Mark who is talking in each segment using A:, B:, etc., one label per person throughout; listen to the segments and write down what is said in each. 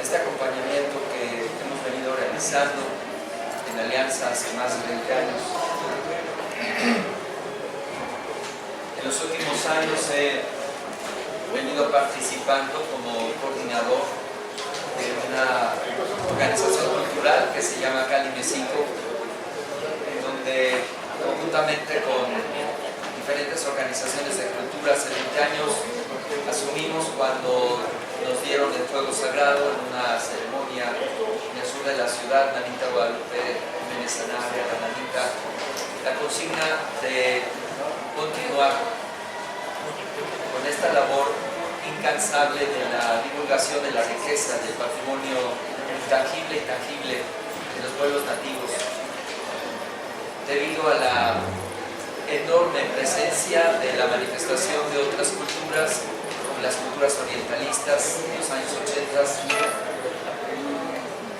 A: este acompañamiento que hemos venido realizando en Alianza hace más de 20 años. En los últimos años he venido participando como coordinador de una organización cultural que se llama Cali Mesico, en donde conjuntamente con diferentes organizaciones de cultura hace 20 años asumimos cuando nos dieron el fuego sagrado en una ceremonia en el sur de la ciudad, Nanita Guadalupe Jiménez Sanabria, la Nanita, la consigna de continuar con esta labor incansable de la divulgación de la riqueza del patrimonio tangible y tangible de los pueblos nativos, debido a la enorme presencia de la manifestación de otras culturas, como las culturas orientalistas en los años 80.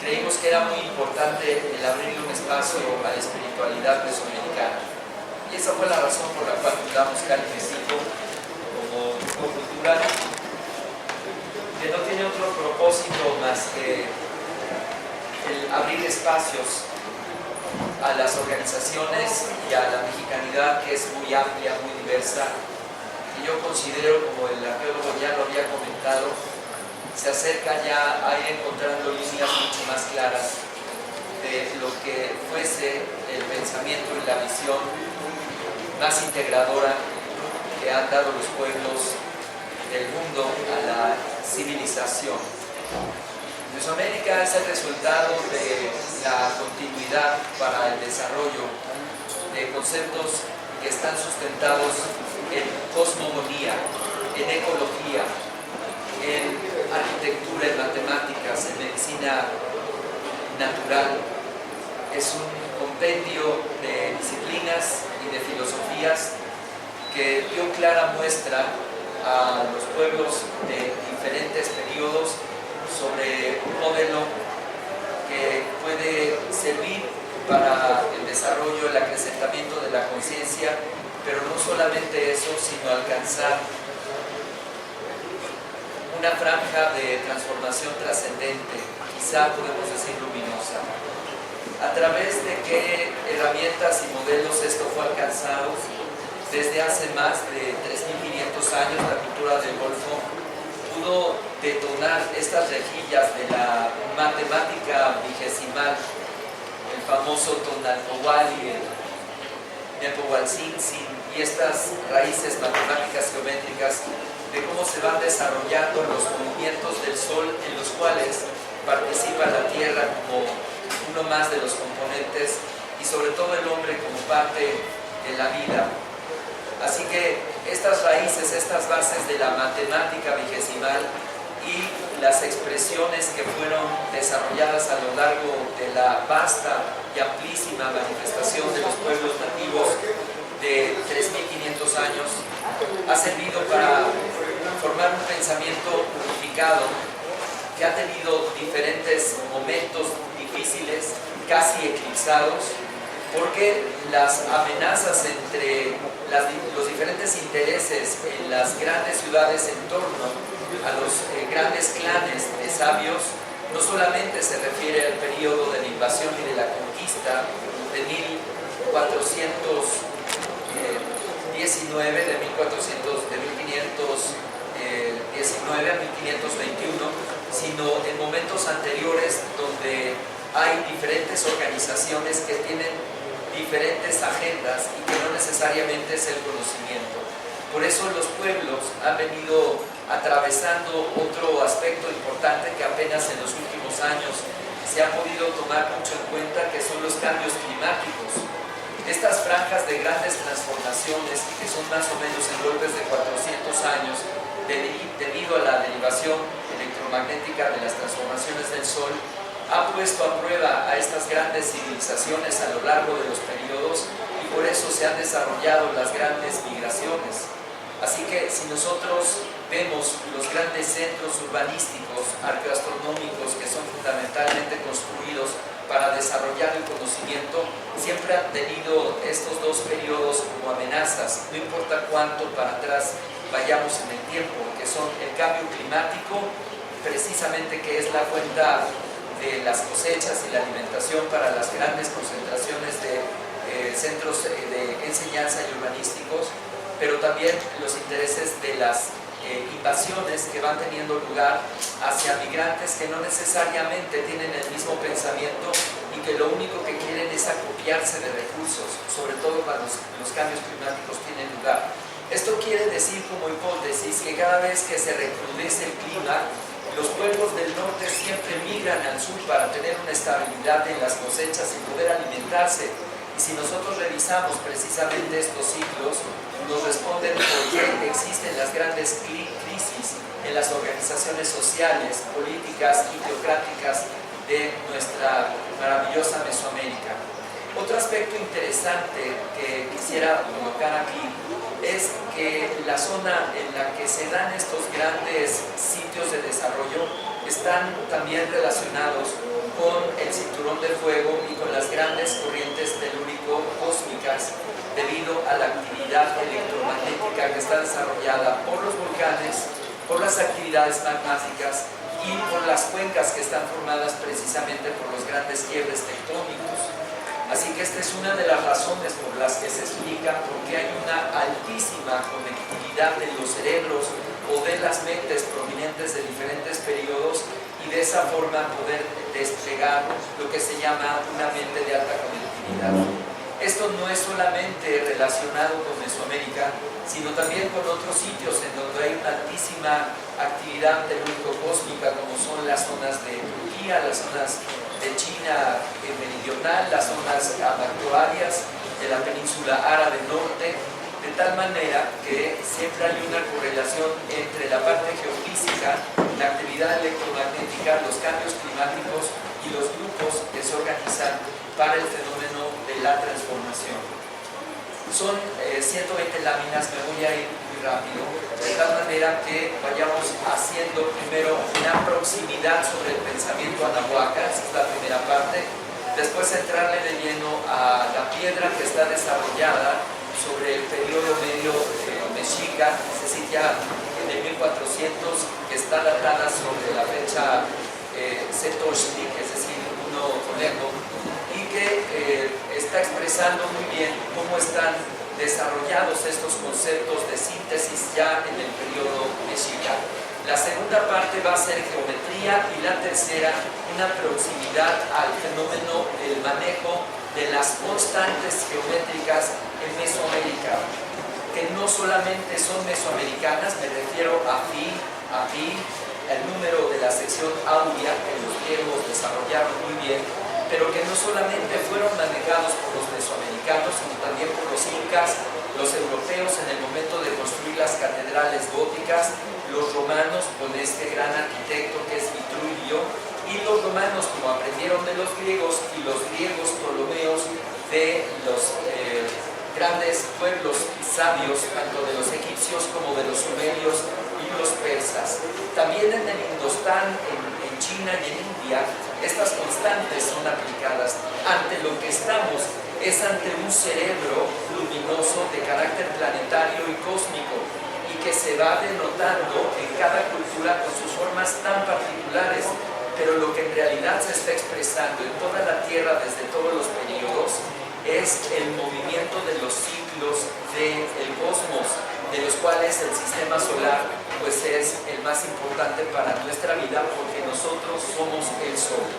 A: Creímos que era muy importante el abrirle un espacio a la espiritualidad mesoamericana, y esa fue la razón por la cual fundamos Cali Mesico como grupo cultural, que no tiene otro propósito más que el abrir espacios a las organizaciones y a la mexicanidad, que es muy amplia, muy diversa, y yo considero, como el arqueólogo ya lo había comentado, se acerca ya a ir encontrando líneas mucho más claras de lo que fuese el pensamiento y la visión más integradora que han dado los pueblos del mundo a la civilización. Mesoamérica es el resultado de la continuidad para el desarrollo de conceptos que están sustentados en cosmogonía, en ecología, en arquitectura, en matemáticas, en medicina natural. Es un compendio de disciplinas y de filosofías que dio clara muestra a los pueblos de diferentes periodos sobre un modelo que puede servir para el desarrollo, el acrecentamiento de la conciencia, pero no solamente eso, sino alcanzar una franja de transformación trascendente, quizá podemos decir luminosa. ¿A través de qué herramientas y modelos esto fue alcanzado? Desde hace más de 3.500 años la cultura del Golfo pudo detonar estas rejillas de la matemática vigesimal, el famoso Tonalpohualli, el Nepohualtzin, y estas raíces matemáticas geométricas de cómo se van desarrollando los movimientos del Sol, en los cuales participa la Tierra como uno más de los componentes, y sobre todo el hombre como parte de la vida. Así que estas raíces, estas bases de la matemática vigesimal y las expresiones que fueron desarrolladas a lo largo de la vasta y amplísima manifestación de los pueblos nativos de 3.500 años, ha servido para formar un pensamiento unificado que ha tenido diferentes momentos difíciles, casi eclipsados, porque las amenazas entre los diferentes intereses en las grandes ciudades en torno a los grandes clanes de sabios no solamente se refiere al periodo de la invasión y de la conquista de 1519 a 1521, sino en momentos anteriores donde hay diferentes organizaciones que tienen diferentes agendas y que no necesariamente es el conocimiento. Por eso los pueblos han venido atravesando otro aspecto importante que apenas en los últimos años se ha podido tomar mucho en cuenta, que son los cambios climáticos. Estas franjas de grandes transformaciones, que son más o menos en golpes de 400 años, debido a la derivación electromagnética de las transformaciones del Sol, ha puesto a prueba a estas grandes civilizaciones a lo largo de los periodos, y por eso se han desarrollado las grandes migraciones. Así que si nosotros vemos los grandes centros urbanísticos, arqueoastronómicos, que son fundamentalmente construidos para desarrollar el conocimiento, siempre han tenido estos dos periodos como amenazas, no importa cuánto para atrás vayamos en el tiempo, que son el cambio climático, precisamente que es la cuenta de las cosechas y la alimentación para las grandes concentraciones de centros de enseñanza y urbanísticos, pero también los intereses de las invasiones que van teniendo lugar hacia migrantes que no necesariamente tienen el mismo pensamiento y que lo único que quieren es apropiarse de recursos, sobre todo cuando los cambios climáticos tienen lugar. Esto quiere decir como hipótesis que cada vez que se recrudece el clima, los pueblos del norte siempre migran al sur para tener una estabilidad en las cosechas y poder alimentarse. Y si nosotros revisamos precisamente estos ciclos, nos responden por qué existen las grandes crisis en las organizaciones sociales, políticas y teocráticas de nuestra maravillosa Mesoamérica. Otro aspecto interesante que quisiera colocar aquí es que la zona en la que se dan estos grandes sitios de desarrollo están también relacionados con el cinturón de fuego y con las grandes corrientes telúrico-cósmicas debido a la actividad electromagnética que está desarrollada por los volcanes, por las actividades magmáticas y por las cuencas que están formadas precisamente por los grandes quiebres tectónicos. Así que esta es una de las razones por las que se explica por qué hay una altísima conectividad de los cerebros o de las mentes provenientes de diferentes periodos y de esa forma poder desplegar lo que se llama una mente de alta conectividad. Esto no es solamente relacionado con Mesoamérica, sino también con otros sitios en donde hay una altísima actividad telúrico-cósmica, como son las zonas de Turquía, las zonas de China meridional, las zonas actuarias de la península árabe norte, de tal manera que siempre hay una correlación entre la parte geofísica, la actividad electromagnética, los cambios climáticos y los grupos que se organizan para el fenómeno de la transformación. Son 120 láminas, me voy a ir muy rápido, de tal manera que vayamos haciendo primero una proximidad sobre el pensamiento anahuaca, esa es la primera parte, después entrarle de lleno a la piedra que está desarrollada sobre el periodo medio mexica, se sitúa en el 1400, que está datada sobre la fecha Setochtli, es decir, uno conejo, y que está expresando muy bien cómo están desarrollados estos conceptos de síntesis ya en el periodo mexica. La segunda parte va a ser geometría y la tercera una proximidad al fenómeno del manejo de las constantes geométricas en Mesoamérica, que no solamente son mesoamericanas, me refiero a Phi, el número de la sección áurea que los griegos desarrollaron muy bien, pero que no solamente fueron manejados por los mesoamericanos, sino también por los incas, los europeos en el momento de construir las catedrales góticas, los romanos con este gran arquitecto que es Vitruvio, y los romanos como aprendieron de los griegos, y los griegos ptolomeos de los grandes pueblos sabios, tanto de los egipcios como de los sumerios y los persas. También en el Indostán, en China y en India, estas constantes son aplicadas. Ante lo que estamos es ante un cerebro luminoso de carácter planetario y cósmico, y que se va denotando en cada cultura con sus formas tan particulares, pero lo que en realidad se está expresando en toda la Tierra desde todos los periodos es el movimiento de los ciclos del cosmos, de los cuales el sistema solar pues es el más importante para nuestra vida, porque nosotros somos el Sol.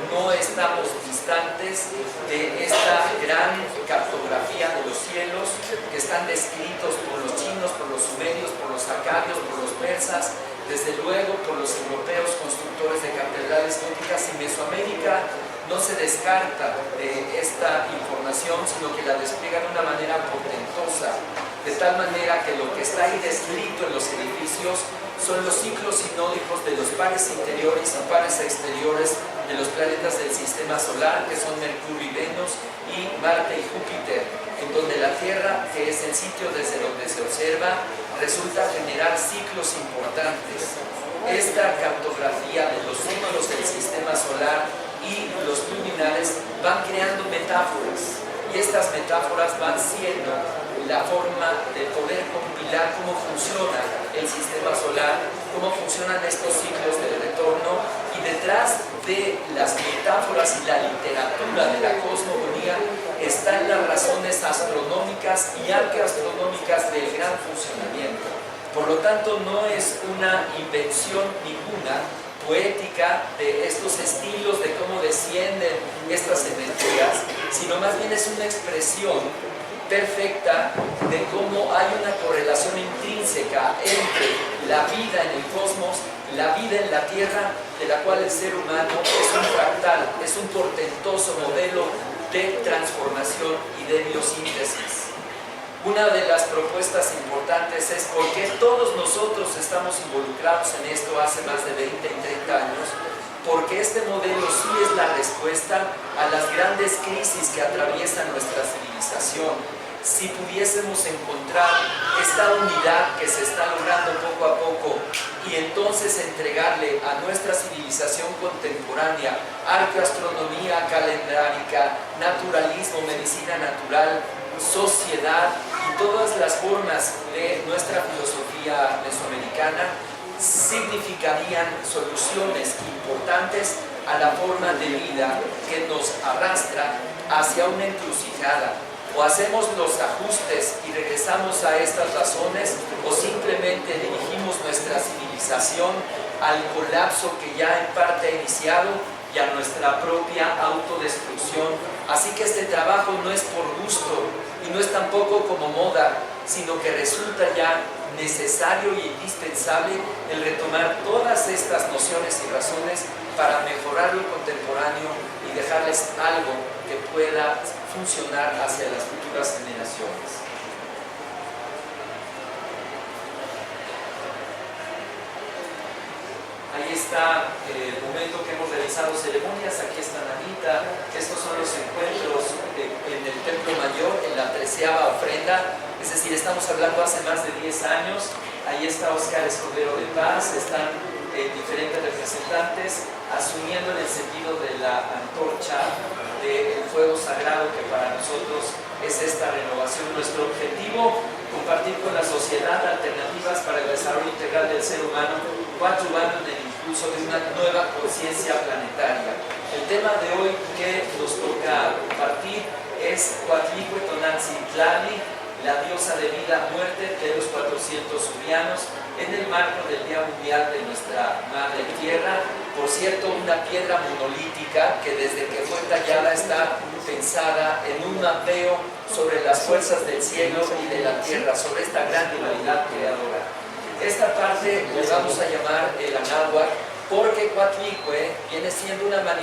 A: No estamos distantes de esta gran cartografía de los cielos que están descritos por los chinos, por los sumerios, por los acadios, por los persas, desde luego por los europeos constructores de catedrales góticas. Y Mesoamérica no se descarta de esta información, sino que la despliega de una manera portentosa, de tal manera que lo que está ahí descrito en los edificios son los ciclos sinódicos de los pares interiores y pares exteriores de los planetas del sistema solar, que son Mercurio y Venus, y Marte y Júpiter, en donde la Tierra, que es el sitio desde donde se observa, resulta generar ciclos importantes. Esta cartografía de los ciclos del sistema solar y los luminares van creando metáforas, y estas metáforas van siendo la forma de poder compilar cómo funciona el sistema solar, cómo funcionan estos ciclos del retorno, y detrás de las metáforas y la literatura de la cosmogonía están las razones astronómicas y arqueastronómicas del gran funcionamiento. Por lo tanto, no es una invención ninguna poética de estos estilos de cómo descienden estas energías, sino más bien es una expresión perfecta de cómo hay una correlación intrínseca entre la vida en el cosmos, la vida en la Tierra, de la cual el ser humano es un fractal, es un portentoso modelo de transformación y de biosíntesis. Una de las propuestas importantes es por qué todos nosotros estamos involucrados en esto hace más de 20 y 30 años, porque este modelo sí es la respuesta a las grandes crisis que atraviesan nuestra civilización. Si pudiésemos encontrar esta unidad que se está logrando poco a poco y entonces entregarle a nuestra civilización contemporánea arqueoastronomía calendárica, naturalismo, medicina natural, sociedad y todas las formas de nuestra filosofía mesoamericana, significarían soluciones importantes a la forma de vida que nos arrastra hacia una encrucijada. O hacemos los ajustes y regresamos a estas razones, o simplemente dirigimos nuestra civilización al colapso que ya en parte ha iniciado y a nuestra propia autodestrucción. Así que este trabajo no es por gusto y no es tampoco como moda, sino que resulta ya necesario y indispensable el retomar todas estas nociones y razones para mejorar lo contemporáneo y dejarles algo que pueda funcionar hacia las futuras generaciones. Ahí está el momento que hemos realizado ceremonias. Aquí está Anita. Estos son los encuentros en el Templo Mayor, en la 13ª ofrenda. Es decir, estamos hablando hace más de 10 años. Ahí está Óscar Escudero de Paz. Están diferentes representantes asumiendo el sentido de la antorcha del fuego sagrado, que para nosotros es esta renovación. Nuestro objetivo, compartir con la sociedad alternativas para el desarrollo integral del ser humano, coadyuvando en el impulso de una nueva conciencia planetaria. El tema de hoy que nos toca compartir es Coatlicue Tonantzin-Tlali, la diosa de vida, muerte de los 400 surianos, en el marco del Día Mundial de nuestra Madre Tierra. Por cierto, una piedra monolítica que desde que fue tallada está pensada en un mapeo sobre las fuerzas del cielo y de la tierra, sobre esta gran dualidad creadora. Esta parte le vamos a llamar el Anáhuac, porque Coatlicue viene siendo una manifestación